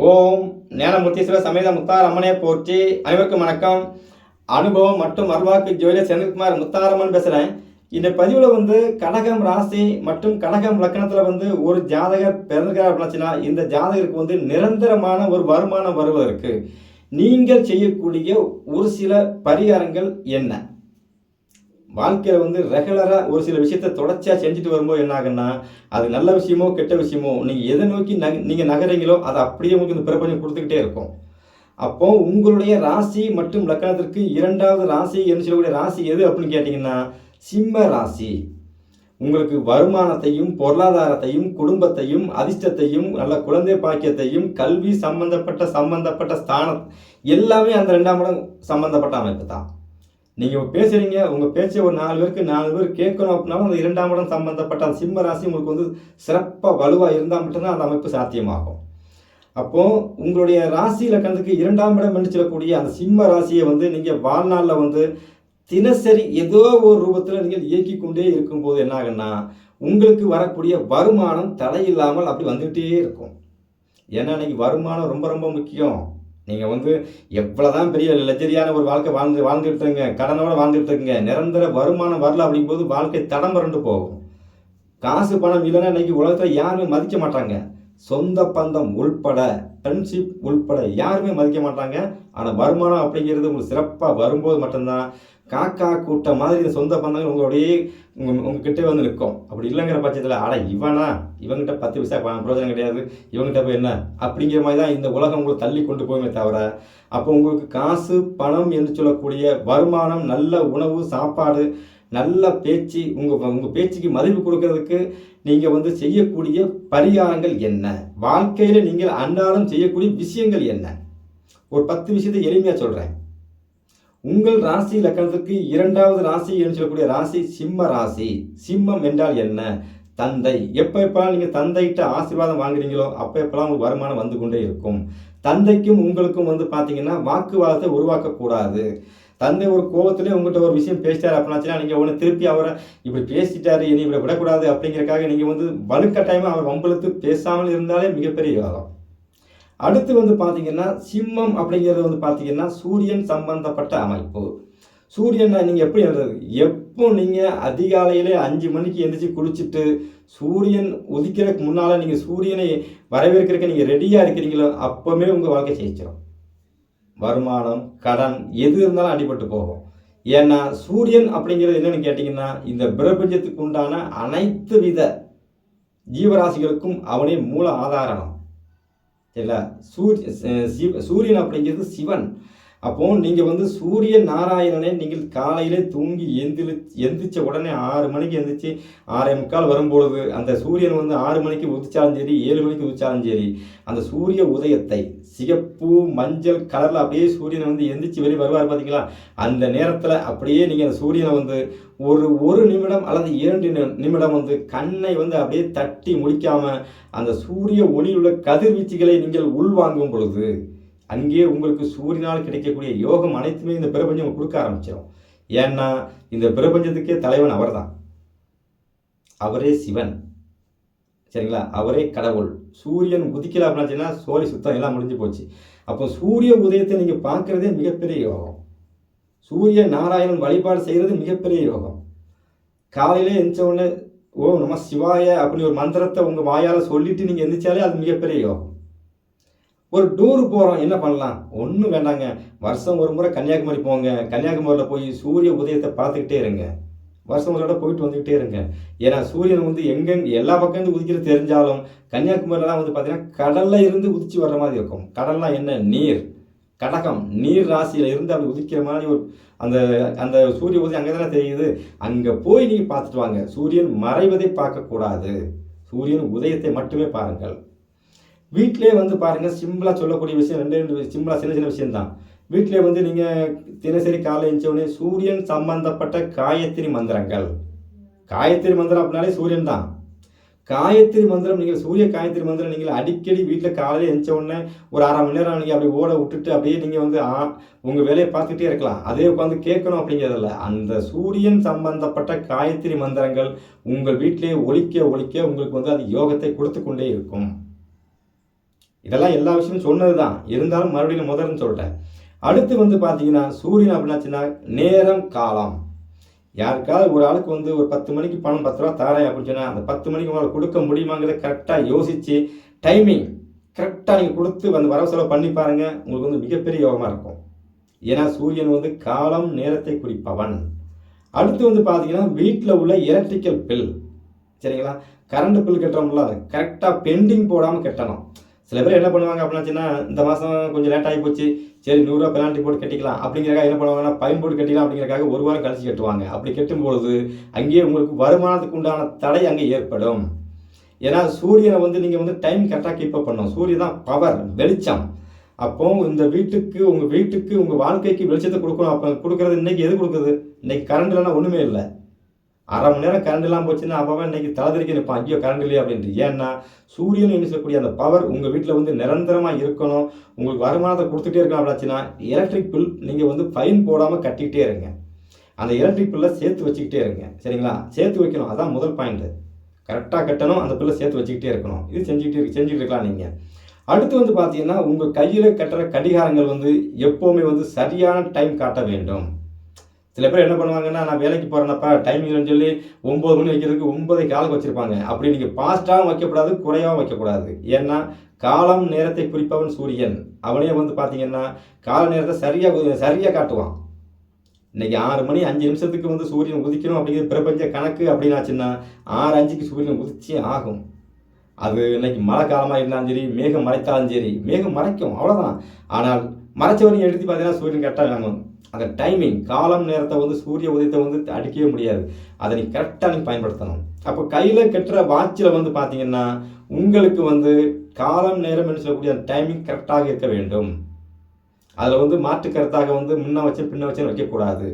ஓம் ஞானமூர்த்தீஸ்வர சமேத முத்தார் அம்மனே போற்றி. அனைவருக்கும் வணக்கம். அனுபவம் மற்றும் அருள்வாக்கு ஜோதிடர் செந்தில்குமார் முத்தாரம்மன் பேசுகிறேன். இந்த பதிவில் கடகம் ராசி மற்றும் கடகம் லக்னத்தில் ஒரு ஜாதகர் பிறந்திருக்கார் அப்படின்னா இந்த ஜாதகருக்கு நிரந்தரமான ஒரு வருமானம் வருவதற்கு நீங்கள் செய்யக்கூடிய ஒரு சில பரிகாரங்கள் என்ன? வாழ்க்கையில் ரெகுலராக ஒரு சில விஷயத்தை தொடர்ச்சியாக செஞ்சுட்டு வரும்போது என்ன ஆகுன்னா, அது நல்ல விஷயமோ கெட்ட விஷயமோ நீங்கள் எதை நோக்கி நீங்கள் நகரீங்களோ அதை அப்படியே உங்களுக்கு இந்த பிரபஞ்சம் கொடுத்துக்கிட்டே இருக்கும். அப்போது உங்களுடைய ராசி மற்றும் லக்னத்திற்கு இரண்டாவது ராசி என்று சொல்லக்கூடிய ராசி எது அப்படின்னு கேட்டிங்கன்னா சிம்ம ராசி. உங்களுக்கு வருமானத்தையும் பொருளாதாரத்தையும் குடும்பத்தையும் அதிர்ஷ்டத்தையும் நல்ல குழந்தை பாக்கியத்தையும் கல்வி சம்பந்தப்பட்ட ஸ்தானம் எல்லாமே அந்த 2ஆம் இடம் சம்பந்தப்பட்ட அமைப்பு தான். நீங்கள் பேசுகிறீங்க, உங்கள் பேச்சை ஒரு 4 பேர் கேட்கணும் அப்படின்னாலும் அந்த 2ஆம் இடம் சம்பந்தப்பட்ட அந்த சிம்ம ராசி உங்களுக்கு சிறப்பாக வலுவாக இருந்தால் மட்டும்தான் அந்த அமைப்பு சாத்தியமாகும். அப்போது உங்களுடைய ராசி லக்கணத்துக்கு 2ஆம் இடம் என்று சொல்லக்கூடிய அந்த சிம்ம ராசியை நீங்கள் வாழ்நாளில் தினசரி ஏதோ ஒரு ரூபத்தில் நீங்கள் இயக்கி கொண்டே இருக்கும்போது என்ன ஆகுன்னா உங்களுக்கு வரக்கூடிய வருமானம் தடையில்லாமல் அப்படி வந்துகிட்டே இருக்கும். ஏன்னா இன்னைக்கு வருமானம் ரொம்ப ரொம்ப முக்கியம். நீங்கள் எவ்வளோதான் பெரிய லக்ஸரியான ஒரு வாழ்க்கை வாழ்ந்துட்டு இருங்க, கடனோட வாழ்ந்துட்டு இருக்குங்க, நிரந்தர வருமானம் வரல அப்படிங்கும்போது வாழ்க்கை தடம் புரண்டு போகும். காசு பணம் இல்லைன்னா இன்னைக்கு உலகத்தில் யாருமே மதிக்க மாட்டாங்க. சொந்த பந்தம் உள்பட ஃப்ரெண்ட்ஷிப் உள்பட யாருமே மதிக்க மாட்டாங்க. ஆனால் வருமானம் அப்படிங்கிறது உங்களுக்கு சிறப்பாக வரும்போது மட்டும்தான் காக்கா கூட்டம் மாதிரி இந்த சொந்த பந்தங்கள் உங்ககிட்ட நிற்கும். அப்படி இல்லைங்கிற பட்சத்தில் இவங்கிட்ட 10 பைசா பிரயோஜனம் கிடையாது, இவங்ககிட்ட போய் என்ன அப்படிங்கிற மாதிரி தான் இந்த உலகம் உங்களுக்கு தள்ளி கொண்டு போயுமே தவிர, அப்போ உங்களுக்கு காசு பணம் என்று சொல்லக்கூடிய வருமானம், நல்ல உணவு சாப்பாடு, நல்ல பேச்சு, உங்கள் பேச்சுக்கு மதிப்பு கொடுக்கறதுக்கு நீங்கள் செய்யக்கூடிய பரிகாரங்கள் என்ன? வாழ்க்கையில் நீங்கள் அன்றாடம் செய்யக்கூடிய விஷயங்கள் என்ன? ஒரு 10 விஷயத்தை எளிமையாக சொல்கிறேன். உங்கள் ராசி லக்கணத்துக்கு 2வது ராசி என்று சொல்லக்கூடிய ராசி சிம்ம ராசி. சிம்மம் என்றால் என்ன? தந்தை. எப்பெல்லாம் நீங்கள் தந்தைகிட்ட ஆசீர்வாதம் வாங்குறீங்களோ எப்பெல்லாம் உங்களுக்கு வருமானம் வந்து கொண்டே இருக்கும். தந்தைக்கும் உங்களுக்கும் பார்த்தீங்கன்னா வாக்குவாதத்தை உருவாக்கக்கூடாது. தந்தை ஒரு கோபத்திலே உங்கள்கிட்ட ஒரு விஷயம் பேசிட்டார் அப்படின்னாச்சுன்னா நீங்கள் திருப்பி அவரை இப்படி பேசிட்டாரு, இனி இப்படி விடக்கூடாது அப்படிங்கிறக்காக நீங்கள் வலுக்கட்டாயமாக அவர் வம்பளுத்து பேசாமல் இருந்தாலே மிகப்பெரிய யோகம். அடுத்து பார்த்தீங்கன்னா சிம்மம் அப்படிங்கிறது பார்த்தீங்கன்னா சூரியன் சம்பந்தப்பட்ட அமைப்பு. சூரியன் நீங்கள் எப்படி எழுதுறது? எப்போ நீங்கள் அதிகாலையிலே 5 மணிக்கு எழுந்திரிச்சு குளிச்சுட்டு சூரியன் உதிக்கிறதுக்கு முன்னால் நீங்கள் சூரியனை வரவேற்கிறதுக்கு நீங்கள் ரெடியாக இருக்கிறீங்களோ அப்போவுமே உங்கள் வாழ்க்கை ஜெயிச்சிடும். வருமானம் கடன் எது இருந்தாலும் அடிபட்டு போகும். ஏன்னா சூரியன் அப்படிங்கிறது என்னென்னு கேட்டிங்கன்னா இந்த பிரபஞ்சத்துக்கு உண்டான அனைத்து வித ஜீவராசிகளுக்கும் அவனே மூல ஆதாரம். சரிங்களா? சூரியன் அப்படிங்கிறது சிவன். அப்போது நீங்கள் சூரிய நாராயணனை நீங்கள் காலையிலே தூங்கி எந்திரிச்ச உடனே 6 மணிக்கு எந்திரிச்சு 6:45 வரும்பொழுது அந்த சூரியன் 6 மணிக்கு உதிச்சாலும் சரி 7 மணிக்கு உதிச்சாலும் சரி அந்த சூரிய உதயத்தை சிகப்பு மஞ்சள் கலரில் அப்படியே சூரியனை எந்திரிச்சு வெளியே வருவார் பார்த்தீங்களா? அந்த நேரத்தில் அப்படியே நீங்கள் அந்த சூரியனை ஒரு நிமிடம் அல்லது 2 நிமிடம் கண்ணை அப்படியே தட்டி முடிக்காமல் அந்த சூரிய ஒளியுள்ள கதிர்வீச்சுகளை நீங்கள் உள்வாங்கும் பொழுது அங்கே உங்களுக்கு சூரியனால் கிடைக்கக்கூடிய யோகம் அனைத்துமே இந்த பிரபஞ்சம் கொடுக்க ஆரம்பிச்சிடும். ஏன்னா இந்த பிரபஞ்சத்துக்கே தலைவன் அவர் தான். அவரே சிவன். சரிங்களா? அவரே கடவுள். சூரியன் உதிக்கல அப்படின்னா சோழி சுத்தம் எல்லாம் முடிஞ்சு போச்சு. அப்போ சூரிய உதயத்தை நீங்கள் பார்க்குறதே மிகப்பெரிய யோகம். சூரிய நாராயணன் வழிபாடு செய்கிறது மிகப்பெரிய யோகம். காலையிலே எழுந்திரிச்ச உடனே ஓம் நம சிவாய அப்படி ஒரு மந்திரத்தை உங்கள் வாயால் சொல்லிட்டு நீங்கள் எந்திரிச்சாலே அது மிகப்பெரிய யோகம். ஒரு டூர் போகிறோம், என்ன பண்ணலாம்? ஒன்றும் வேண்டாங்க, வருஷம் ஒரு முறை கன்னியாகுமரி போங்க. கன்னியாகுமரியில் போய் சூரிய உதயத்தை பார்த்துக்கிட்டே இருங்க. வருஷம் ஒரு தடவை போயிட்டு வந்துக்கிட்டே இருங்க. ஏன்னா சூரியன் எங்கெங்கே எல்லா பக்கம் உதிக்கிறது தெரிஞ்சாலும் கன்னியாகுமரிலாம் பார்த்தீங்கன்னா கடலில் இருந்து உதிச்சு வர்ற மாதிரி இருக்கும். கடல்லாம் என்ன? நீர். கடகம் நீர் ராசியில் இருந்து அப்படி உதிக்கிற மாதிரி ஒரு அந்த அந்த சூரிய உதயம் அங்கே தானே தெரியுது. அங்கே போய் நீங்கள் பார்த்துட்டு வாங்க. சூரியன் மறைவதை பார்க்கக்கூடாது, சூரியன் உதயத்தை மட்டுமே பாருங்கள். வீட்டிலே பாருங்கள், சிம்பிளாக சொல்லக்கூடிய விஷயம் 2 சிம்பிளாக சின்ன விஷயம்தான். வீட்டிலே நீங்கள் தினசரி காலை எழுந்தவுடனே சூரியன் சம்பந்தப்பட்ட காயத்ரி மந்திரங்கள். காயத்ரி மந்திரம் அப்படின்னாலே சூரியன் தான். காயத்ரி மந்திரம் நீங்கள் சூரிய காயத்ரி மந்திரம் நீங்கள் அடிக்கடி வீட்டில் காலையில் எழுந்த உடனே ஒரு 1/2 மணி நேரம் நீங்கள் அப்படி ஓட விட்டுட்டு அப்படியே நீங்கள் உங்கள் வேலையை பார்த்துக்கிட்டே இருக்கலாம். அதே உட்காந்து கேட்கணும் அப்படிங்கிறதில்ல. அந்த சூரியன் சம்பந்தப்பட்ட காயத்ரி மந்திரங்கள் உங்கள் வீட்டிலே ஒலிக்க உங்களுக்கு அது யோகத்தை கொடுத்து கொண்டே இருக்கும். இதெல்லாம் எல்லா விஷயமும் சொன்னது தான், இருந்தாலும் மறுபடியும் முதல்னு சொல்லிட்டேன். அடுத்து வந்து பார்த்தீங்கன்னா சூரியன் அப்படின்னாச்சுன்னா நேரம் காலம். யாருக்காவது ஒரு ஆளுக்கு வந்து ஒரு 10 மணிக்கு பணம் 10 ரூபா தாரேன் அப்படின்னு சொன்னால் அந்த 10 மணிக்கு உங்களால் கொடுக்க முடியுமாங்கிறத கரெக்டாக யோசித்து டைமிங் கரெக்டாக நீங்கள் கொடுத்து வந்து வரவு செலவு பண்ணி பாருங்கள், உங்களுக்கு வந்து மிகப்பெரிய யோகமாக இருக்கும். ஏன்னா சூரியன் வந்து காலம் நேரத்தை குறிப்பவன். அடுத்து வந்து பார்த்தீங்கன்னா வீட்டில் உள்ள எலக்ட்ரிக்கல் பில், சரிங்களா, கரண்ட் பில் கட்டுறோம்ல, கரெக்டாக பெண்டிங் போடாமல் கட்டணும். சில பேர் என்ன பண்ணுவாங்க அப்படின்னாச்சுன்னா, இந்த மாதம் கொஞ்சம் லேட் ஆகி போச்சு, சரி 100 ரூபா பெனால்ட்டி போட்டு கட்டிக்கலாம் அப்படிங்கிறக்காக என்ன பண்ணுவாங்கன்னா, ஃபைன் போட்டு கட்டிக்கலாம் அப்படிங்கிறக்காக ஒரு வாரம் கழிச்சு கட்டுவாங்க. அப்படி கட்டும்பொழுது அங்கேயே உங்களுக்கு வருமானத்துக்கு உண்டான தடை அங்கே ஏற்படும். ஏன்னா சூரியனை வந்து நீங்கள் வந்து டைம் கரெக்டாக கீப்பப் பண்ணணும். சூரியன் தான் பவர், வெளிச்சம். அப்போ இந்த வீட்டுக்கு உங்கள் வாழ்க்கைக்கு வெளிச்சத்தை கொடுக்கணும். அப்போ கொடுக்குறது இன்றைக்கி எது கொடுக்குது? இன்றைக்கி கரண்ட் இல்லைன்னா ஒன்றுமே இல்லை. அரை மணி நேரம் கரண்ட் இல்லாமல் போச்சுன்னா அப்போ இன்றைக்கி தலைதிரிக்க நிற்பான், ஐயோ கரண்ட் இல்லையா அப்படின்ட்டு. ஏன்னா சூரியன் என்ன சொல்லக்கூடிய அந்த பவர் உங்கள் வீட்டில் வந்து நிரந்தரமாக இருக்கணும், உங்களுக்கு வருமானத்தை கொடுத்துட்டே இருக்கணும். அப்படின்னாச்சுன்னா எலக்ட்ரிக் பில் நீங்கள் வந்து ஃபைன் போடாமல் கட்டிக்கிட்டே இருங்க. அந்த எலக்ட்ரிக் பில்லை சேர்த்து வச்சுக்கிட்டே இருங்க, சரிங்களா, சேர்த்து வைக்கணும். அதான் முதல் பாயிண்ட்டு. கரெக்டாக கட்டணும், அந்த பில்லை சேர்த்து வச்சுக்கிட்டே இருக்கணும். இது செஞ்சுக்கிட்டு இருக்கலாம் நீங்கள். அடுத்து வந்து பார்த்தீங்கன்னா உங்கள் கையில் கட்டுற கடிகாரங்கள் வந்து எப்போவுமே வந்து சரியான டைம் காட்ட வேண்டும். சில பேர் என்ன பண்ணுவாங்கன்னா, நான் வேலைக்கு போகிறேன்னப்பா டைம் இல்லைன்னு சொல்லி 9 மணி வைக்கிறதுக்கு 9:15 வச்சுருப்பாங்க. அப்படி நீங்கள் ஃபாஸ்ட்டாகவும் வைக்கக்கூடாது, குறையாகவும் வைக்கக்கூடாது. ஏன்னா காலம் நேரத்தை குறிப்பவன் சூரியன். அவனே வந்து பார்த்தீங்கன்னா கால நேரத்தை சரியாக காட்டுவான். இன்றைக்கி 6 மணி 5 நிமிஷத்துக்கு வந்து சூரியன் உதிக்கணும் அப்படிங்கிறது பிரபஞ்ச கணக்கு அப்படின்னாச்சுன்னா 6:05க்கு சூரியன் உதிச்சே ஆகும். அது இன்றைக்கி மழை காலமாக இருந்தாலும் சரி, மேகம் மறைத்தாலும் சரி, மேகம் மறைக்கும் அவ்வளோதான். ஆனால் மறைச்சவரையும் எடுத்து பார்த்தீங்கன்னா சூரியன் கரெக்டாக வாங்கும். அந்த டைமிங் காலம் நேரத்தை வந்து சூரிய உதயத்தை வந்து அடிக்கவே முடியாது. அதை நீ கரெக்டாக நீ பயன்படுத்தணும். அப்போ கையில் கட்டுற வாட்சில் வந்து பார்த்தீங்கன்னா உங்களுக்கு வந்து காலம் நேரம் என்று சொல்லக்கூடிய அந்த டைமிங் கரெக்டாக இருக்க வேண்டும். அதில் வந்து மாற்று கருத்தாக வந்து முன்ன வச்சு பின்ன வச்சு வைக்கக்கூடாது.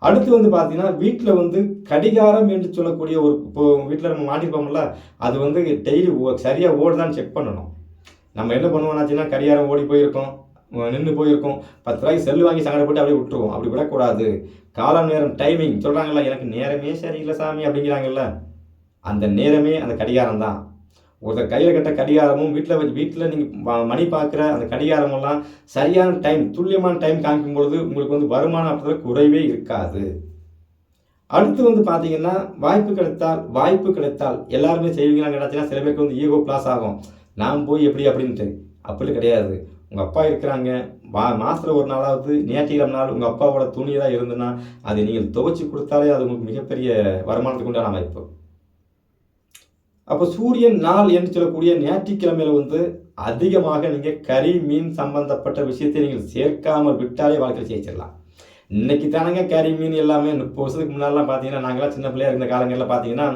அடுத்து வந்து பார்த்தீங்கன்னா வீட்டில் வந்து கடிகாரம் என்று சொல்லக்கூடிய ஒரு இப்போ வீட்டில் நம்ம மாட்டிருப்போம்ல, அது வந்து டெய்லி சரியாக ஓடுதான்னு செக் பண்ணணும். நம்ம என்ன பண்ணுவோம்னாச்சுன்னா கடிகாரம் ஓடி போயிருக்கோம், நின்று போயிருக்கோம், 10 ரூபாய்க்கு செல்லு வாங்கி சங்கடப்பட்டு அப்படியே விட்டுருவோம். அப்படி விடக்கூடாது. காலம் நேரம் டைமிங் சொல்கிறாங்கல்ல, எனக்கு நேரமே சரியில்லை சாமி அப்படிங்கிறாங்கல்ல, அந்த நேரமே அந்த கடிகாரம் தான். ஒருத்தர் கையில் கட்ட கடிகாரமும் வீட்டில் நீங்கள் மணி பார்க்குற அந்த கடிகாரமெல்லாம் சரியான டைம், துல்லியமான டைம் காமிக்கும் பொழுது உங்களுக்கு வந்து வருமானம் அப்படின்ற குறைவே இருக்காது. அடுத்து வந்து பார்த்தீங்கன்னா வாய்ப்பு கிடைத்தால் எல்லாருமே செய்வீங்களான்னு கேட்டாச்சுன்னா சில பேருக்கு வந்து ஈகோ கிளாஸ் ஆகும், நான் போய் எப்படி அப்படின்ட்டு. அப்படி கிடையாது. உங்கள் அப்பா இருக்கிறாங்க, மாதத்தில் ஒரு நாளாவது ஞாயிற்றுக்கிழமை நாள் உங்கள் அப்பாவோட துணி தான் இருந்ததுன்னா அதை நீங்கள் துவைச்சி கொடுத்தாலே அது உங்களுக்கு மிகப்பெரிய வருமானத்துக்கு உண்டான அமைப்பு. அப்போ சூரியன் நாள் என்று சொல்லக்கூடிய ஞாயிற்றுக்கிழமையில் வந்து அதிகமாக நீங்கள் கறி மீன் சம்பந்தப்பட்ட விஷயத்தை நீங்கள் சேர்க்காமல் விட்டாலே வாழ்க்கையில் ஜெயிச்சிடலாம். இன்றைக்கி தானங்க கறி மீன் எல்லாமே 30 வருஷத்துக்கு முன்னாடிலாம் பார்த்தீங்கன்னா நாங்களாம் சின்ன பிள்ளையாக இருந்த காலங்களில் பார்த்தீங்கன்னா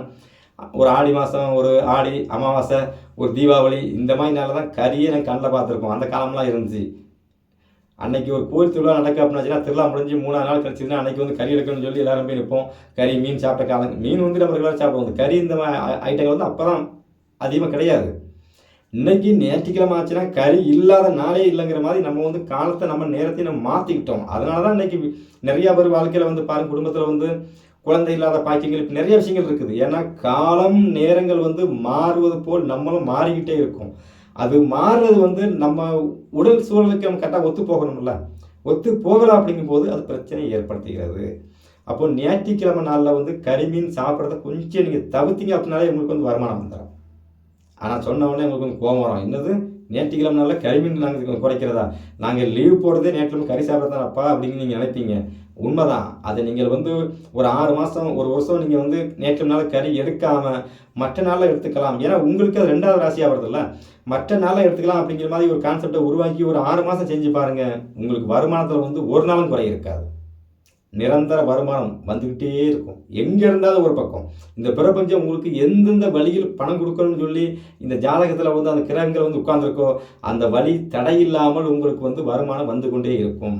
ஒரு ஆடி மாதம், ஒரு ஆடி அமாவாசை, ஒரு தீபாவளி இந்த மாதிரி நாளில் தான் கறியை எனக்கு கண்ணில் பார்த்துருக்கோம். அந்த காலம்லாம் இருந்துச்சு. அன்றைக்கி ஒரு கோயில் திருவிழா நடக்க அப்படின்னாச்சுன்னா திருவிழா முடிஞ்சு 3ஆவது நாள் கழிச்சுன்னா அன்றைக்கி வந்து கறி எடுக்கணும்னு சொல்லி எல்லாரும் போய் நிற்போம். கறி மீன் சாப்பிட்ட காலம், மீன் வந்து நம்ம ரெகுலராக சாப்பிடுவோம். அந்த கறி இந்த ஐட்டங்கள் வந்து அப்போ தான் அதிகமாக கிடையாது. இன்றைக்கி ஞாயிற்றுக்கிழமை ஆச்சுன்னா கறி இல்லாத நாளே இல்லைங்கிற மாதிரி நம்ம வந்து காலத்தை நம்ம நேரத்தையும் நம்ம மாற்றிக்கிட்டோம். அதனால தான் இன்றைக்கி நிறையா பேர் வாழ்க்கையில் வந்து பாருங்கள், குடும்பத்தில் வந்து குழந்தை இல்லாத பாக்கியங்கள் இப்போ நிறைய விஷயங்கள் இருக்குது. ஏன்னா காலம் நேரங்கள் வந்து மாறுவது போல் நம்மளும் மாறிக்கிட்டே இருக்கும். அது மாறுறது வந்து நம்ம உடல் சூழலுக்கு நம்ம கரெக்டாக ஒத்து போகணும்ல, ஒத்து போகலாம் அப்படிங்கும்போது அது பிரச்சனையை ஏற்படுத்துகிறது. அப்போ ஞாயிற்றுக்கிழமை நாளில் வந்து கறிமீன் சாப்பிட்றத கொஞ்சம் நீங்கள் தவிர்த்தீங்க அப்படின்னாலே உங்களுக்கு வந்து வருமானம் வந்துடும். ஆனால் சொன்ன உடனே உங்களுக்கு வந்து கோபம் வரும், என்னது ஞாயிற்றுக்கிழமை நாளில் கறிமீன் நாங்கள் குறைக்கிறதா, நாங்கள் லீவ் போடுறதே ஞாயிற்றுக்கிழமை கறி சாப்பிட்றதானப்பா அப்படின்னு நீங்கள் நினைப்பீங்க. உண்மைதான். அது நீங்கள் வந்து ஒரு 6 மாதம், ஒரு வருஷம் நீங்கள் வந்து ஞாயிற்றுக்கிழமை நாள் கறி எடுக்காமல் மற்ற நாளில் எடுத்துக்கலாம். ஏன்னா உங்களுக்கு அது 2வது ராசியாக வருதுல்ல, மற்ற நாளில் எடுத்துக்கலாம் அப்படிங்கிற மாதிரி ஒரு கான்செப்டை உருவாக்கி ஒரு 6 மாதம் செஞ்சு பாருங்கள். உங்களுக்கு வருமானத்தில் வந்து ஒரு நாளும் குறை இருக்காது. நிரந்தர வருமானம் வந்துக்கிட்டே இருக்கும். எங்கே இருந்தாலும் ஒரு பக்கம் இந்த பிரபஞ்சம் உங்களுக்கு எந்தெந்த வழியில் பணம் கொடுக்கணும்னு சொல்லி இந்த ஜாதகத்தில் வந்து அந்த கிரகங்கள் வந்து உட்கார்ந்துருக்கோ அந்த வழி தடையில்லாமல் உங்களுக்கு வந்து வருமானம் வந்து கொண்டே இருக்கும்.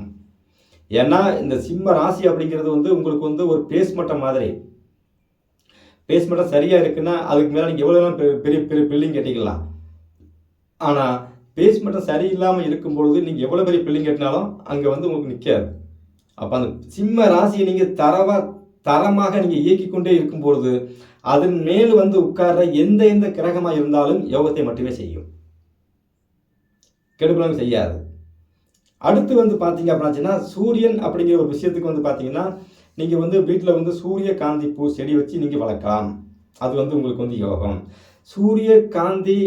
ஏன்னா இந்த சிம்ம ராசி அப்படிங்கிறது வந்து உங்களுக்கு வந்து ஒரு பேஸ்மட்டம் மாதிரி. பேஸ்மட்டம் சரியாக இருக்குன்னா அதுக்கு மேலே நீங்கள் எவ்வளோ பெரிய பெரிய பில்டிங் கட்டிக்கலாம். ஆனால் பேஸ்மட்டம் சரியில்லாமல் இருக்கும்பொழுது நீங்கள் எவ்வளோ பெரிய பில்டிங் கட்டினாலும் அங்கே வந்து உங்களுக்கு நிற்காது. அப்போ அந்த சிம்ம ராசியை நீங்கள் தரமாக நீங்கள் இயக்கி கொண்டே இருக்கும்பொழுது அதன் மேல் வந்து உட்கார்ற எந்த கிரகமாக இருந்தாலும் யோகத்தை மட்டுமே செய்யும். கெடுபலன் செய்யாது. அடுத்து வந்து பார்த்தீங்க அப்படின்னாச்சுன்னா சூரியன் அப்படிங்கிற ஒரு விஷயத்துக்கு வந்து பார்த்தீங்கன்னா நீங்கள் வந்து வீட்டில் வந்து சூரியகாந்தி பூ செடி வச்சு நீங்கள் வளர்க்கலாம். அது வந்து உங்களுக்கு வந்து யோகம். சூரியகாந்தி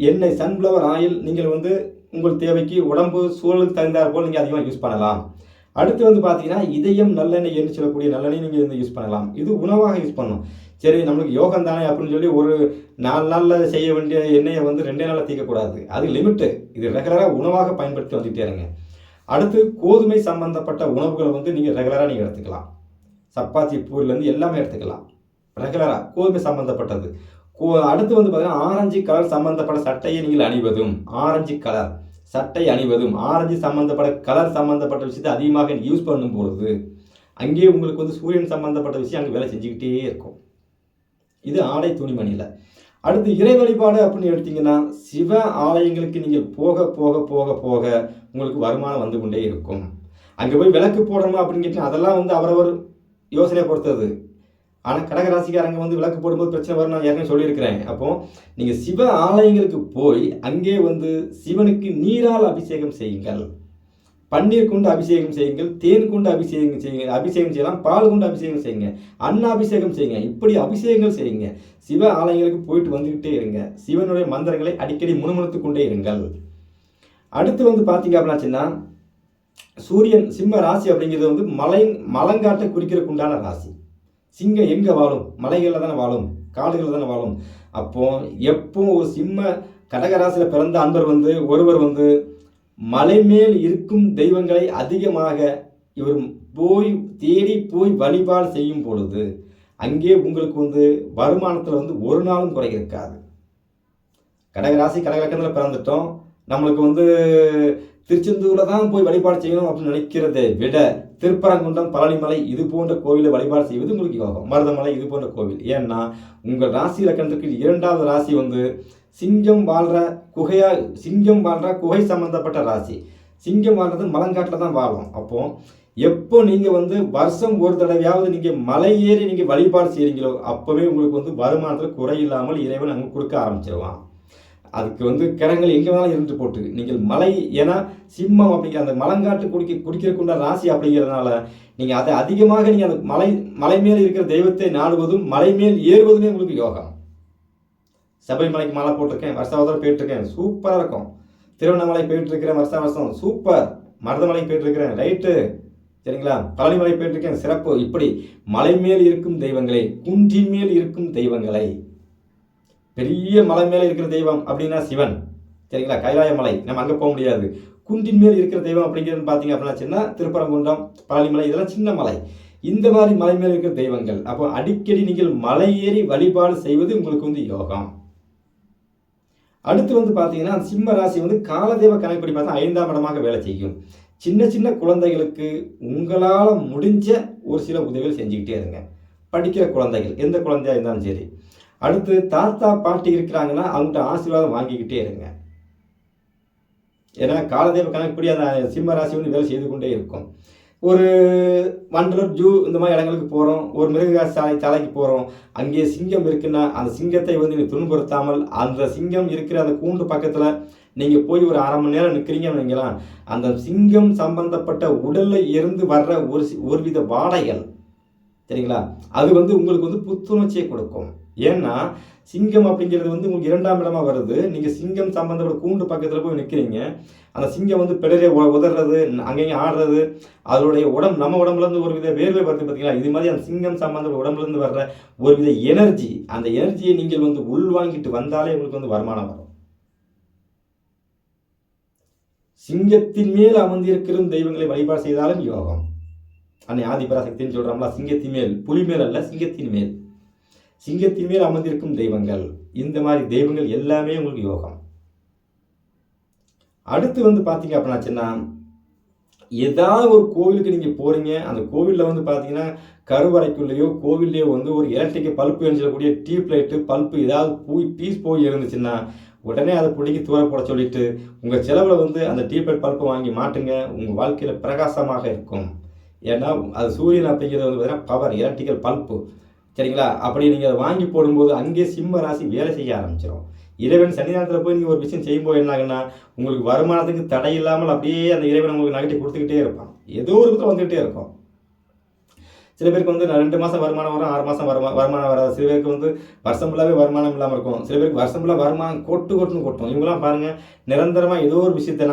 எண்ணெய் சன்ஃப்ளவர் ஆயில் நீங்கள் வந்து உங்கள் தேவைக்கு உடம்பு சூழலுக்கு தகுந்தாற் போல் நீங்கள் அதிகமாக யூஸ் பண்ணலாம். அடுத்து வந்து பார்த்தீங்கன்னா இதயம் நல்லெண்ணெய் என்று சொல்லக்கூடிய நல்லெண்ணெய் நீங்கள் வந்து யூஸ் பண்ணலாம். இது உணவாக யூஸ் பண்ணணும். சரி நம்மளுக்கு யோகம் தானே அப்படின்னு சொல்லி ஒரு 4 நாளில் செய்ய வேண்டிய எண்ணெயை வந்து 2 நாளில் தீர்க்கக்கூடாது. அது லிமிட்டு. இது ரெகுலராக உணவாக பயன்படுத்தி வந்துகிட்டே இருங்க. அடுத்து கோதுமை சம்பந்தப்பட்ட உணவுகளை வந்து நீங்கள் ரெகுலராக நீங்கள் எடுத்துக்கலாம். சப்பாத்தி பூரிலேருந்து எல்லாமே எடுத்துக்கலாம் ரெகுலராக கோதுமை சம்பந்தப்பட்டது. அடுத்து வந்து பார்த்தீங்கன்னா ஆரஞ்சு கலர் சம்பந்தப்பட்ட சட்டையை நீங்கள் அணிவதும், ஆரஞ்சு கலர் சட்டை அணிவதும், ஆரஞ்சு சம்பந்தப்பட்ட கலர் சம்பந்தப்பட்ட விஷயத்தை அதிகமாக யூஸ் பண்ணும் பொழுது அங்கேயே உங்களுக்கு வந்து சூரியன் சம்பந்தப்பட்ட விஷயம் அங்கே வேலை செஞ்சுக்கிட்டே இருக்கும். இது ஆடை துணிமணியில். அடுத்து இறை வழிபாடு அப்படின்னு எடுத்தீங்கன்னா சிவ ஆலயங்களுக்கு நீங்கள் போக போக போக போக உங்களுக்கு வருமானம் வந்து கொண்டே இருக்கும். அங்கே போய் விளக்கு போடணுமா அப்படின்னு கேட்டீங்கன்னா அதெல்லாம் வந்து அவரவர் யோசனையை பொறுத்தது. ஆனால் கடகராசிக்காரங்க வந்து விளக்கு போடும்போது பிரச்சனை வரும், நான் ஏற்கனவே சொல்லியிருக்கிறேன். அப்போ நீங்கள் சிவ ஆலயங்களுக்கு போய் அங்கே வந்து சிவனுக்கு நீரால் அபிஷேகம் செய்யுங்கள், பன்னீர் கொண்டு அபிஷேகம் செய்யுங்கள், தேன் கொண்டு அபிஷேகம் செய்யலாம், பால் கொண்டு அபிஷேகம் செய்யுங்க, அன்னாபிஷேகம் செய்யுங்க. இப்படி அபிஷேகங்கள் செய்யுங்க. சிவ ஆலயங்களுக்கு போயிட்டு வந்துக்கிட்டே இருங்க. சிவனுடைய மந்திரங்களை அடிக்கடி முணுமுணுத்து கொண்டே இருங்கள். அடுத்து வந்து பார்த்தீங்க அப்படின்னாச்சுன்னா சூரியன் சிம்ம ராசி அப்படிங்கிறது வந்து மலங்காட்டை குறிக்கிறதுக்கு உண்டான ராசி. சிங்கம் எங்கே வாழும்? மலைகளில் தானே வாழும், காடுகளில் தானே வாழும். அப்போ எப்போ ஒரு சிம்ம கடகராசியில் பிறந்த அன்பர் வந்து ஒருவர் வந்து மலை மேல் இருக்கும் தெய்வங்களை அதிகமாக இவர் போய் தேடி போய் வழிபாடு செய்யும் பொழுது அங்கே உங்களுக்கு வந்து வருமானத்தில் வந்து ஒரு நாளும் குறை இருக்காது. கடகராசி கடகலக்கணத்தில் பிறந்துட்டோம், நம்மளுக்கு வந்து திருச்செந்தூரில் தான் போய் வழிபாடு செய்யணும் அப்படின்னு நினைக்கிறதை விட திருப்பரங்குன்றம், பழனிமலை இது போன்ற கோவிலை வழிபாடு செய்வது உங்களுக்கு யோகம். மருதமலை இது போன்ற கோவில். ஏன்னா உங்கள் ராசி இலக்கணத்துக்கு 2வது ராசி வந்து சிங்கம் வாழ்கிற குகை சம்பந்தப்பட்ட ராசி. சிங்கம் வாழ்றது மலங்காட்டில் தான் வாழும். அப்போ எப்போ நீங்கள் வந்து வருஷம் ஒரு தடவையாவது நீங்கள் மலை ஏறி நீங்கள் வழிபாடு செய்கிறீங்களோ அப்போவே உங்களுக்கு வந்து வருமானத்தில் குறையில்லாமல் இறைவன் அங்கே கொடுக்க ஆரம்பிச்சிருவான். அதுக்கு வந்து கிரகங்கள் எங்கே வேணாலும் இருந்து போட்டு நீங்கள் மலை, ஏன்னா சிம்மம் அப்படிங்கிற அந்த மலங்காட்டு குடிக்கிறக்குள்ள ராசி அப்படிங்கிறதுனால நீங்கள் அதை அதிகமாக நீங்கள் அந்த மலை மேல் இருக்கிற தெய்வத்தை நாடுவதும் மலை மேல் ஏறுவதுமே உங்களுக்கு யோகம். சபரிமலைக்கு மாலை போட்டிருக்கேன், வருஷம் போயிட்டுருக்கேன், சூப்பராக இருக்கும். திருவண்ணாமலை போயிட்டுருக்கிறேன் வருஷம் சூப்பர். மருதமலை போயிட்டுருக்கிறேன் ரைட்டு, சரிங்களா. பழனிமலை போயிட்டுருக்கேன் சிறப்பு. இப்படி மலை மேல் இருக்கும் தெய்வங்களை, குன்றின் மேல் இருக்கும் தெய்வங்களை, பெரிய மலை மேலே இருக்கிற தெய்வம் அப்படின்னா சிவன், சரிங்களா. கைலாய மலை நம்ம அங்கே போக முடியாது. குன்றின் மேல் இருக்கிற தெய்வம் அப்படிங்கிறது பார்த்தீங்க அப்படின்னா சின்ன திருப்பரங்குன்றம், பழனிமலை இதெல்லாம் சின்ன மலை. இந்த மாதிரி மலை மேலே இருக்கிற தெய்வங்கள். அப்போ அடிக்கடி நீங்கள் மலை ஏறி வழிபாடு செய்வது உங்களுக்கு வந்து யோகம். அடுத்து வந்து பார்த்தீங்கன்னா சிம்ம ராசி வந்து காலதேவ கணக்குப்படி பார்த்தா 5ஆம் இடமாக வேலை செய்யும். சின்ன சின்ன குழந்தைகளுக்கு உங்களால் முடிஞ்ச ஒரு சில உதவிகள் செஞ்சுக்கிட்டே இருங்க. படிக்கிற குழந்தைகள் எந்த குழந்தையாக இருந்தாலும் சரி. அடுத்து தாத்தா பாட்டி இருக்கிறாங்கன்னா அவங்கள்ட்ட ஆசீர்வாதம் வாங்கிக்கிட்டே இருங்க. ஏன்னா காலதேவ கணக்குப்படி அந்த சிம்ம ராசி வந்து வேலை செய்து கொண்டே இருக்கும். ஒரு வண்டலூர் ஜூ இந்த மாதிரி இடங்களுக்கு போகிறோம், ஒரு மிருக சாலைக்கு போகிறோம், அங்கே சிங்கம் இருக்குன்னா அந்த சிங்கத்தை வந்து நீங்கள் துன்புறுத்தாமல் அந்த சிங்கம் இருக்கிற அந்த கூண்டு பக்கத்தில் நீங்கள் போய் ஒரு 1/2 மணி நேரம் நிற்கிறீங்கன்னு வைங்களேன், அந்த சிங்கம் சம்பந்தப்பட்ட உடலில் இருந்து வர்ற ஒருவித வாடைகள், சரிங்களா, அது வந்து உங்களுக்கு வந்து புத்துணர்ச்சியை கொடுக்கும். ஏன்னா சிங்கம் அப்படிங்கிறது வந்து உங்களுக்கு 2ஆம் இடமா வருது. நீங்கள் சிங்கம் சம்பந்தப்பட்ட கூண்டு பக்கத்தில் போய் நிற்கிறீங்க, அந்த சிங்கம் வந்து பிடரை உதறது, அங்கேயும் ஆடுறது, அதனுடைய நம்ம உடம்புலேருந்து ஒரு வித வேர்வை வருது பார்த்தீங்களா. இது மாதிரி அந்த சிங்கம் சம்பந்தப்பட்ட உடம்புலேருந்து வர்ற ஒரு வித எனர்ஜி, அந்த எனர்ஜியை நீங்கள் வந்து உள்வாங்கிட்டு வந்தாலே உங்களுக்கு வந்து வருமானம் வரும். சிங்கத்தின் மேல் அமர்ந்திருக்கிற தெய்வங்களை வழிபாடு செய்தாலும் யோகம். அன்னை ஆதிபராசக்தின்னு சொல்கிறோம்ல, சிங்கத்தின் மேல், புலி மேல் அல்ல, சிங்கத்தின் மேல். சிங்கத்தின் மேல் அமர்ந்திருக்கும் தெய்வங்கள், இந்த மாதிரி தெய்வங்கள் எல்லாமே உங்களுக்கு யோகம். அடுத்து வந்து பார்த்தீங்க அப்படின்னாச்சுன்னா ஏதாவது ஒரு கோவிலுக்கு நீங்கள் போகிறீங்க, அந்த கோவிலில் வந்து பார்த்தீங்கன்னா கருவறைக்குள்ளேயோ கோவில்லையோ வந்து ஒரு எலக்ட்ரிக் பல்ப்பு சொல்லக்கூடிய டியூப் லைட்டு பல்ப்பு ஏதாவது பீஸ் போய் இருந்துச்சுன்னா உடனே அதை பிடிக்கி தூர போட சொல்லிட்டு உங்கள் செலவில் வந்து அந்த டியூப் லைட் பல்ப்பு வாங்கி மாட்டுங்க. உங்கள் வாழ்க்கையில் பிரகாசமாக இருக்கும். ஏன்னா அது சூரியன் அப்படிங்கிறது வந்து பார்த்தீங்கன்னா பவர், எலக்ட்ரிக்கல் பல்ப்பு, சரிங்களா. அப்படி நீங்கள் அதை வாங்கி போடும்போது அங்கே சிம்ம ராசி வேலை செய்ய ஆரம்பிச்சிடும். இறைவன் சன்னிதானத்தில் போய் நீங்கள் ஒரு விஷயம் செய்யும்போது என்ன ஆகுன்னா உங்களுக்கு வருமானத்துக்கு தடை இல்லாமல் அப்படியே அந்த இறைவன் உங்களுக்கு நகட்டி கொடுத்துக்கிட்டே இருப்பான். ஏதோ ஒரு விதத்தில் வந்துகிட்டே இருக்கும். சில பேருக்கு வந்து 2 மாதம் வருமானம் வரும், 6 மாதம் வருமானம் வராது. சில பேருக்கு வந்து வருஷம் ஃபுல்லாகவே வருமானம் இல்லாமல் இருக்கும். சில பேருக்கு வருஷம் ஃபுல்லாக வருமானம் கொட்டுன்னு கொட்டும். இவங்களாம் பாருங்கள், நிரந்தரமாக ஏதோ ஒரு விஷயத்தை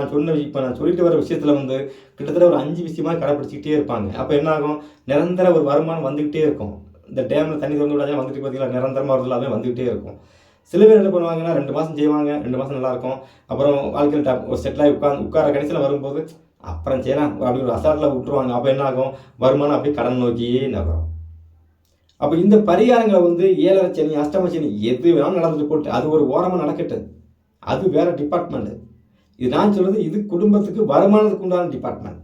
இப்போ நான் சொல்லிட்டு வர விஷயத்தில் வந்து கிட்டத்தட்ட ஒரு 5 விஷயமா கடைப்பிடிச்சிக்கிட்டே இருப்பாங்க. அப்போ என்ன ஆகும், நிரந்தர ஒரு வருமானம் வந்துக்கிட்டே இருக்கும். இந்த டேமில் தண்ணி திறந்து விடாதே வந்துட்டு பார்த்தீங்கன்னா நிரந்தரமாக வருது எல்லாமே வந்துக்கிட்டே இருக்கும். சில பேர் என்ன பண்ணுவாங்கன்னா 2 மாதம் செய்வாங்க, 2 மாதம் நல்லாயிருக்கும். அப்புறம் வாழ்க்கையில் ஒரு செட்டிலாகி உட்கார கடைசியில் வரும்போது அப்புறம் செய்யலாம் அப்படி ஒரு அசால்ட்டில் விட்டுருவாங்க. அப்போ என்ன ஆகும், வருமானம் அப்படியே கடன் நோக்கியே நகரும். அப்போ இந்த பரிகாரங்களை வந்து 7.5 சனி, அஷ்டம சனி எது வேணாலும் நடந்துட்டு போட்டு அது ஒரு ஓரமாக நடக்கட்டு, அது வேற டிபார்ட்மெண்ட். இது நான் சொல்கிறது இது குடும்பத்துக்கு வருமானத்துக்கு உண்டான டிபார்ட்மெண்ட்.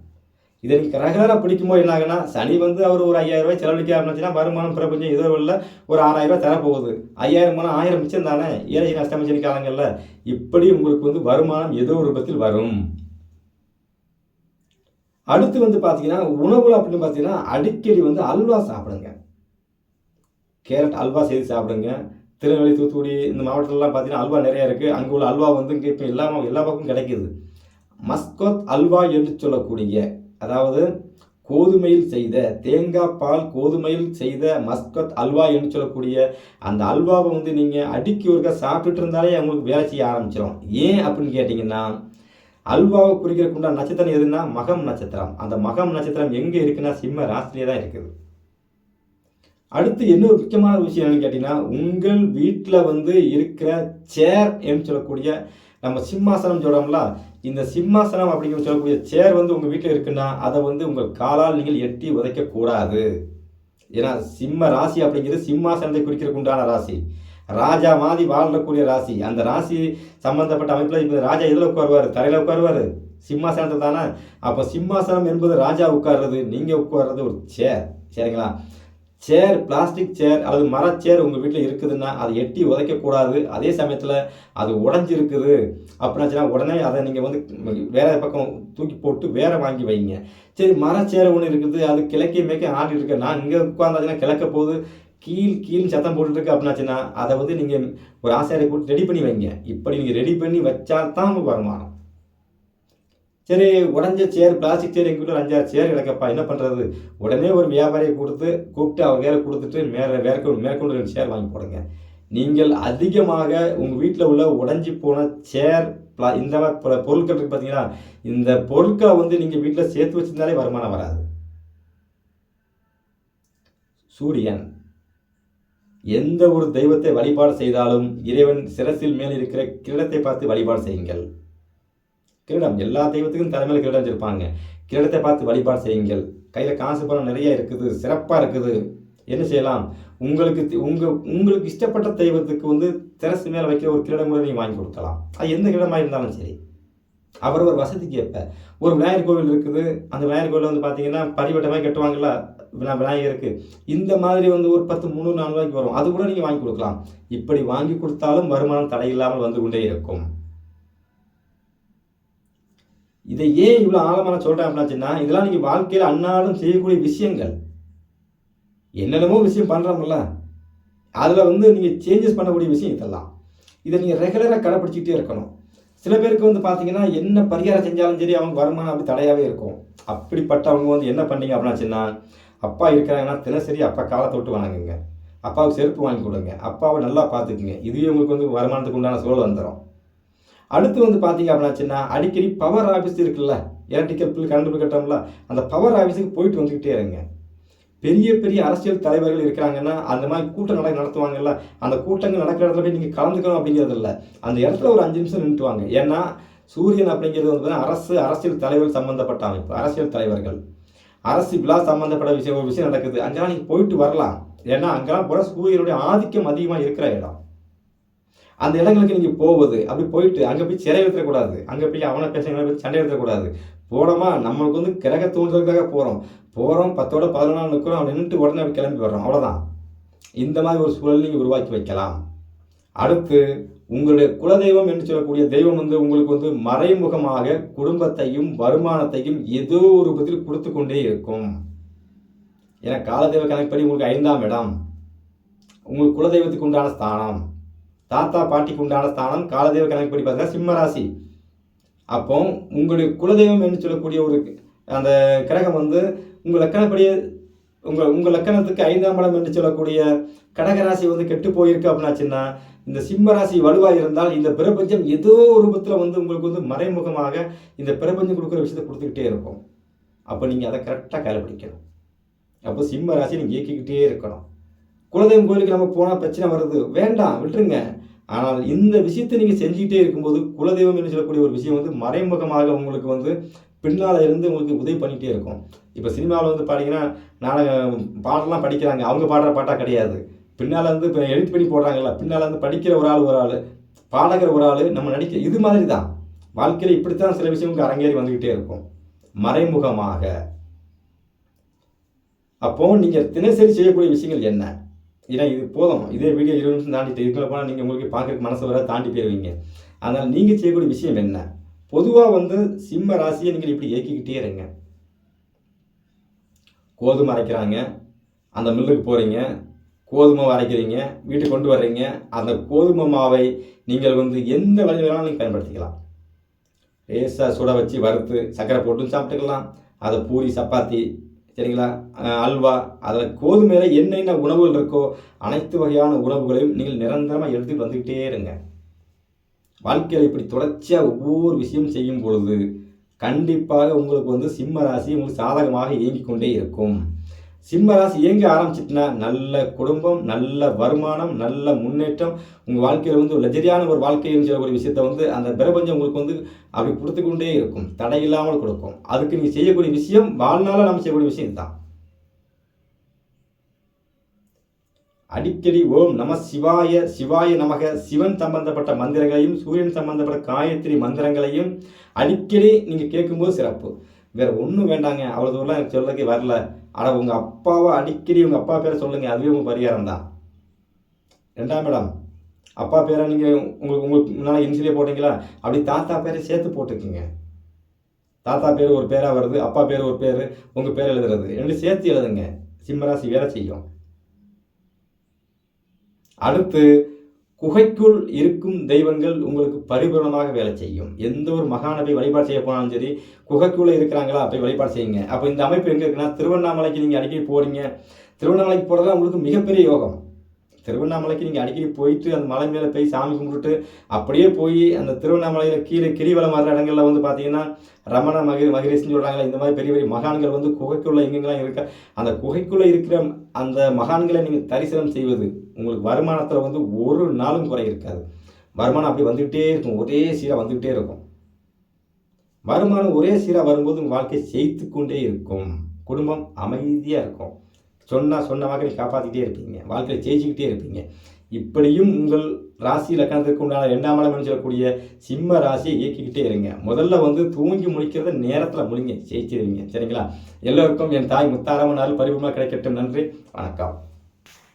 இதை நீங்கள் ரெகுலராக பிடிக்கும்போது என்ன ஆகுனா, சனி வந்து அவர் ஒரு 5000 ரூபாய் செலவழிக்க ஆரம்பிச்சுன்னா வருமானம் பிரபஞ்சம் ஏதோ இல்லை ஒரு 6000 ரூபாய் தரப்போகுது. 5000 போனால் 1000 மிச்சம் தானே 7 சனி அஷ்டம சனி காலங்களில். இப்படி உங்களுக்கு வந்து வருமானம் ஏதோ ஒரு ரூபத்தில் வரும். அடுத்து வந்து பார்த்தீங்கன்னா உணவுல அப்படின்னு பார்த்தீங்கன்னா அடிக்கடி வந்து அல்வா சாப்பிடுங்க. கேரட் அல்வா செய்து சாப்பிடுங்க. திருநெல்வேலி, தூத்துக்குடி இந்த மாவட்டத்திலலாம் பார்த்தீங்கன்னா அல்வா நிறையா இருக்குது. அங்கே உள்ள அல்வா வந்து இங்கே இப்போ எல்லா பக்கமும் கிடைக்கிது. மஸ்கோத் அல்வா என்று சொல்லக்கூடிய, அதாவது கோதுமையில் செய்த, தேங்காய் பால் கோதுமையில் செய்த மஸ்கோத் அல்வா என்று சொல்லக்கூடிய அந்த அல்வாவை வந்து நீங்கள் அடிக்கி ஒருக்கா சாப்பிட்டுட்டு இருந்தாலே அவங்களுக்கு வேலை செய்ய ஆரம்பிச்சிடும். ஏன் அப்படின்னு கேட்டிங்கன்னா, அல்வாவை குறிக்கிறதுக்குண்டான நட்சத்திரம் எதுனா மகம் நட்சத்திரம். அந்த மகம் நட்சத்திரம் எங்கே இருக்குன்னா சிம்ம ராசிலே தான் இருக்குது. அடுத்து இன்னொரு முக்கியமான விஷயம் என்னன்னு கேட்டிங்கன்னா, உங்கள் வீட்டில் வந்து இருக்கிற சேர் என்று சொல்லக்கூடிய, நம்ம சிம்மாசனம் சொல்கிறோம்ல, இந்த சிம்மாசனம் அப்படிங்கிற சொல்லக்கூடிய சேர் வந்து உங்கள் வீட்டில் இருக்குன்னா அதை வந்து உங்கள் காலால் நீங்கள் எட்டி உதைக்கக்கூடாது. ஏன்னா சிம்ம ராசி அப்படிங்கிறது சிம்மாசனத்தை குறிக்கிறதுக்கு உண்டான ராசி. ராஜா மாதிரி வாழக்கூடிய ராசி. அந்த ராசி சம்பந்தப்பட்ட அமைப்பில் இப்போ ராஜா எதில் உட்காருவார், தரையில் உட்காருவார், சிம்மாசனத்தில் தானே. அப்போ சிம்மாசனம் என்பது ராஜா உட்கார்றது, நீங்கள் உட்கார்றது ஒரு சேர். சரிங்களா? சேர், பிளாஸ்டிக் சேர் அல்லது மரச்சேர் உங்கள் வீட்டில் இருக்குதுன்னா அதை எட்டி உதைக்கக்கூடாது. அதே சமயத்தில் அது உடஞ்சிருக்குது அப்படின்னாச்சுன்னா உடனே அதை நீங்கள் வந்து வேறு பக்கம் தூக்கி போட்டு வேற வாங்கி வைங்க. சரி, மரச்சேர் ஒன்று இருக்குது, அது கிழக்கே மேற்கே ஆடி இருக்கு, நான் இங்கே உட்காந்தாச்சுன்னா கிழக்க போகுது, கீழ் சத்தம் போட்டுருக்கு அப்படின்னாச்சுன்னா அதை வந்து நீங்கள் ஒரு ஆசாரியை போட்டு ரெடி பண்ணி வைங்க. இப்படி நீங்கள் ரெடி பண்ணி வச்சால் தான் உங்களுக்கு வருமானம். சரி, உடஞ்ச சேர், பிளாஸ்டிக் சேர் எங்கள் வீட்டில் 5-6 சேர் கிடக்கப்பா, என்ன பண்ணுறது? உடனே ஒரு வியாபாரியை கூப்பிட்டு அவர் வேலை கொடுத்துட்டு மேற்கொண்டு 2 சேர் வாங்கி போடுங்க. நீங்கள் அதிகமாக உங்கள் வீட்டில் உள்ள உடஞ்சி போன சேர், இந்த மாதிரி பொருட்கள் இருக்குது பார்த்தீங்களா, இந்த பொருட்களை வந்து நீங்கள் வீட்டில் சேர்த்து வச்சிருந்தாலே வருமானம் வராது. சூரியன், எந்த ஒரு தெய்வத்தை வழிபாடு செய்தாலும் இறைவன் சிரசில் மேல் இருக்கிற கிரீடத்தை பார்த்து வழிபாடு செய்யுங்கள். கிரீடம் எல்லா தெய்வத்துக்கும் தலைமையில் கிரீடம் வச்சிருப்பாங்க. கிரீடத்தை பார்த்து வழிபாடு செய்யுங்கள். கையில் காசு பணம் நிறைய இருக்குது, சிறப்பாக இருக்குது, என்ன செய்யலாம்? உங்களுக்கு இஷ்டப்பட்ட தெய்வத்துக்கு வந்து சிரசு மேலே வைக்கிற ஒரு கிரீடம் கூட நீங்கள் வாங்கி கொடுக்கலாம். அது எந்த கிரீடமாக இருந்தாலும் சரி, அவர் ஒரு வசதிக்கு ஏற்ப. ஒரு விநாயகர் கோவில் இருக்குது, அந்த விநாயகர் கோவில் வந்து பார்த்தீங்கன்னா பரிவட்டமாக கட்டுவாங்கல்ல விநாயகருக்கு, இந்த மாதிரி வந்து ஒரு 10, 300, 400 ரூபாய்க்கு வரும். அது கூட நீங்கள் வாங்கி கொடுக்கலாம். இப்படி வாங்கி கொடுத்தாலும் வருமானம் தடையில்லாமல் வந்து கொண்டே இருக்கும். இதை ஏன் இவ்வளோ ஆழமான சொல்கிறேன் அப்படின்னாச்சுன்னா, இதெல்லாம் நீங்கள் வாழ்க்கையில் அன்னாலும் செய்யக்கூடிய விஷயங்கள். என்னென்னமோ விஷயம் பண்ணுறோம்ல, அதில் வந்து நீங்கள் சேஞ்சஸ் பண்ணக்கூடிய விஷயம் இதெல்லாம். இதை நீங்கள் ரெகுலராக கடைப்பிடிச்சிக்கிட்டே இருக்கணும். சில பேருக்கு வந்து பார்த்தீங்கன்னா என்ன பரிகாரம் செஞ்சாலும் சரி அவங்க வருமானம் அப்படி தடையாகவே இருக்கும். அப்படிப்பட்டவங்க வந்து என்ன பண்ணீங்க அப்படின்னாச்சுன்னா, அப்பா இருக்கிறாங்கன்னா தினசரி அப்பா காலை தொட்டு வணங்குங்க, அப்பாவுக்கு செருப்பு வாங்கி கொடுங்க, அப்பாவை நல்லா பார்த்துக்குங்க. இதுவே உங்களுக்கு வந்து வருமானத்துக்கு உண்டான சூழல் வந்துடும். அடுத்து வந்து பார்த்தீங்க அப்படின்னாச்சுன்னா, அடிக்கடி பவர் ஆஃபீஸ் இருக்குல்ல, எலக்ட்ரிக்கல் பில், கரண்ட் பில் கட்டோம்ல, அந்த பவர் ஆஃபீஸுக்கு போயிட்டு வந்துக்கிட்டே இருங்க. பெரிய பெரிய அரசியல் தலைவர்கள் இருக்கிறாங்கன்னா அந்த மாதிரி கூட்டம் நடத்துவாங்கல்ல, அந்த கூட்டங்கள் நடக்கிற இடத்துல போய் நீங்கள் கலந்துக்கணும் அப்படிங்கிறது இல்லை, அந்த இடத்துல ஒரு 5 நிமிஷம் நின்றுவாங்க. ஏன்னா சூரியன் அப்படிங்கிறது வந்து அரசியல் தலைவர்கள் சம்மந்தப்பட்ட அமைப்பு. அரசியல் தலைவர்கள், அரசு விழா சம்மந்தப்பட்ட ஒரு விஷயம் நடக்குது, அங்கெல்லாம் நீங்கள் போயிட்டு வரலாம். ஏன்னா அங்கெல்லாம் போகிற சூரியனுடைய ஆதிக்கம் அதிகமாக இருக்கிற இடம். அந்த இடங்களுக்கு நீங்கள் போவது, அப்படி போயிட்டு அங்கே போய் சிறை எடுத்துடக்கூடாது, அங்கே போய் அவனை பேசுகிறவங்களை சண்டை எடுத்துடக்கூடாது. போனோமா, நம்மளுக்கு வந்து கிரக தூண்டுறதுக்காக போகிறோம், 10ஓட 11 நிற்கிறோம், அவன் நின்றுட்டு உடனே அப்படி கிளம்பி வர்றோம், அவ்வளோதான். இந்த மாதிரி ஒரு சூழல் நீங்கள் உருவாக்கி வைக்கலாம். அடுத்து உங்களுடைய குலதெய்வம் என்று சொல்லக்கூடிய தெய்வம் வந்து உங்களுக்கு வந்து மறைமுகமாக குடும்பத்தையும் வருமானத்தையும் ஏதோ ஒரு ரூபத்தில் கொடுத்து கொண்டே இருக்கும். ஏன்னா காலதெய்வ கணக்குப்படி உங்களுக்கு 5ஆம் இடம் உங்களுக்கு குலதெய்வத்துக்கு உண்டான ஸ்தானம். தாத்தா பாட்டிக்கு உண்டான ஸ்தானம் காலதெய்வ கணக்குப்படி பார்த்தீங்கன்னா சிம்ம ராசி. அப்போ உங்களுடைய குலதெய்வம் என்று சொல்லக்கூடிய ஒரு அந்த கிரகம் வந்து உங்கள் லக்கணப்படி உங்கள் லக்கணத்துக்கு 5ஆம் இடம் என்று சொல்லக்கூடிய கடகராசி வந்து கெட்டு போயிருக்கு அப்படின்னாச்சுன்னா, இந்த சிம்ம ராசி வலுவாக இருந்தால் இந்த பிரபஞ்சம் ஏதோ ஒரு ரூபத்தில் வந்து உங்களுக்கு வந்து மறைமுகமாக இந்த பிரபஞ்சம் கொடுக்குற விஷயத்தை கொடுத்துக்கிட்டே இருக்கும். அப்போ நீங்கள் அதை கரெக்டாக கடைபிடிக்கணும். அப்போ சிம்ம ராசி நீங்கள் இயக்கிக்கிட்டே இருக்கணும். குலதெய்வம் கோயிலுக்கு நம்ம போனால் பிரச்சனை வருது, வேண்டாம் விட்டுருங்க. ஆனால் இந்த விஷயத்தை நீங்கள் செஞ்சுக்கிட்டே இருக்கும்போது குலதெய்வம் என்று சொல்லக்கூடிய ஒரு விஷயம் வந்து மறைமுகமாக உங்களுக்கு வந்து பின்னால் இருந்து உங்களுக்கு உதவி பண்ணிகிட்டே இருக்கும். இப்போ சினிமாவில் வந்து பார்த்தீங்கன்னா பாடலாம் படிக்கிறாங்க, அவங்க பாடுற பாட்டாக கிடையாது. பின்னால் வந்து இப்போ எடிட் பண்ணி போடுறாங்கல்ல, பின்னால் வந்து படிக்கிற ஒரு ஆள் பாடகிற ஒரு ஆள் நம்ம நடிக்க, இது மாதிரி தான் வாழ்க்கையில் இப்படித்தான் சில விஷயம் அரங்கேறி வந்துக்கிட்டே இருக்கும் மறைமுகமாக. அப்போ நீங்கள் தினசரி செய்யக்கூடிய விஷயங்கள் என்ன? ஏன்னா இது போதும், இதே வீடியோ 20 நிமிஷம் தாண்டிட்டு இதுக்குள்ள போனால் நீங்கள் உங்களுக்கு பார்க்குறதுக்கு மனசு வர தாண்டி போயிருவீங்க. அதனால் நீங்கள் செய்யக்கூடிய விஷயம் என்ன? பொதுவாக வந்து சிம்ம ராசியை நீங்கள் இப்படி இயக்கிக்கிட்டே இருங்க. கோதுமை அரைக்கிறாங்க, அந்த மில்லுக்கு போகிறீங்க, கோதுமை அரைக்கிறீங்க, வீட்டுக்கு கொண்டு வர்றீங்க. அந்த கோதுமை மாவை நீங்கள் வந்து எந்த வழி வேணாலும் நீங்கள் பயன்படுத்திக்கலாம். லேசாக சுட வச்சு வறுத்து சர்க்கரை போட்டு சாப்பிட்டுக்கலாம். அதை பூரி, சப்பாத்தி, சரிங்களா, அல்வா, அதில் கோதுமையில் என்னென்ன உணவுகள் இருக்கோ அனைத்து வகையான உணவுகளையும் நீங்கள் நிரந்தரமாக எடுத்துகிட்டு வந்துக்கிட்டே இருங்க. வாழ்க்கையில் இப்படி தொடர்ச்சியாக ஒவ்வொரு விஷயம் செய்யும் பொழுது கண்டிப்பாக உங்களுக்கு வந்து சிம்ம ராசி உங்களுக்கு சாதகமாக இயங்கிக் கொண்டே இருக்கும். சிம்ம ராசி இயங்க ஆரம்பிச்சிட்டுனா நல்ல குடும்பம், நல்ல வருமானம், நல்ல முன்னேற்றம், உங்கள் வாழ்க்கையில் வந்து ஒரு லஜரியான ஒரு வாழ்க்கைன்னு சொல்லக்கூடிய விஷயத்தை வந்து அந்த பிரபஞ்சம் உங்களுக்கு வந்து அப்படி கொடுத்துக்கொண்டே இருக்கும், தடையில்லாமல் கொடுக்கும். அதுக்கு நீங்கள் செய்யக்கூடிய விஷயம் வாழ்நாளில் நம்ம செய்யக்கூடிய விஷயம் தான். அடிக்கடி ஓம் நம சிவாய, சிவாய நமக, சிவன் சம்பந்தப்பட்ட மந்திரங்களையும் சூரியன் சம்பந்தப்பட்ட காயத்ரி மந்திரங்களையும் அடிக்கடி நீங்கள் கேட்கும்போது சிறப்பு. வேறு ஒன்றும் வேண்டாங்க, அவ்வளோ தூரம் எனக்கு சொல்லக்கு வரல. ஆனால் உங்கள் அப்பாவை அடிக்கடி உங்கள் அப்பா பேரை சொல்லுங்கள், அதுவே உங்கள் பரிகாரம் தான். 2ஆம் இடம் அப்பா பேரை நீங்கள் உங்களுக்கு முன்னால் இன்சிலே போட்டிங்களா, அப்படி தாத்தா பேரை சேர்த்து போட்டுக்குங்க. தாத்தா பேர் ஒரு பேராக வருது, அப்பா பேர் ஒரு பேர், உங்கள் பேர் எழுதுறது 2 சேர்த்து எழுதுங்க. சிம்மராசி வேலை செய்யும். அடுத்து குகைக்குள் இருக்கும் தெய்வங்கள் உங்களுக்கு பரிபூர்ணமாக வேலை செய்யும். எந்த ஒரு மகானை வழிபாடு செய்ய போனாலும் சரி, குகைக்குள்ளே இருக்கிறாங்களா போய் வழிபாடு செய்யுங்க. அப்போ இந்த அமைப்பு எங்கே இருக்குன்னா, திருவண்ணாமலைக்கு நீங்கள் அடிக்கடி போகிறீங்க. திருவண்ணாமலைக்கு போகிறதா உங்களுக்கு மிகப்பெரிய யோகம். திருவண்ணாமலைக்கு நீங்கள் அடிக்கடி போயிட்டு அந்த மலை மேலே போய் சாமி கும்பிட்டுட்டு அப்படியே போய் அந்த திருவண்ணாமலையில் கீழே கிரிவலம் வர்ற இடங்களில் வந்து பார்த்தீங்கன்னா ரமண மகரிஷின்னு சொல்கிறாங்களா, இந்த மாதிரி பெரிய பெரிய மகான்கள் வந்து குகைக்குள்ளே எங்கெங்கெல்லாம் இருக்க, அந்த குகைக்குள்ளே இருக்கிற அந்த மகான்களை நீங்கள் தரிசனம் செய்வது உங்களுக்கு வருமானத்தில் வந்து ஒரு நாளும் குறை இருக்காது. வருமானம் அப்படி வந்துக்கிட்டே இருக்கும், ஒரே சீராக வந்துக்கிட்டே இருக்கும். வருமானம் ஒரே சீராக வரும்போது உங்கள் வாழ்க்கை ஜெயித்து கொண்டே இருக்கும், குடும்பம் அமைதியாக இருக்கும். சொன்ன வாக்கை காப்பாற்றிக்கிட்டே இருப்பீங்க, வாழ்க்கையில் ஜெயிச்சுக்கிட்டே இருப்பீங்க. இப்படியும் உங்கள் ராசி லக்கணத்திற்கு உண்டான 2ஆம் இடம் சொல்லக்கூடிய சிம்ம ராசியை இயக்கிக்கிட்டே இருங்க. முதல்ல வந்து தூங்கி முடிக்கிறத நேரத்தில் முடிங்க, ஜெயிச்சிருவீங்க. சரிங்களா? எல்லோருக்கும் என் தாய் முத்தாரம்மன் அருள் பரிபூர்ணமாக கிடைக்கட்டும். நன்றி, வணக்கம்.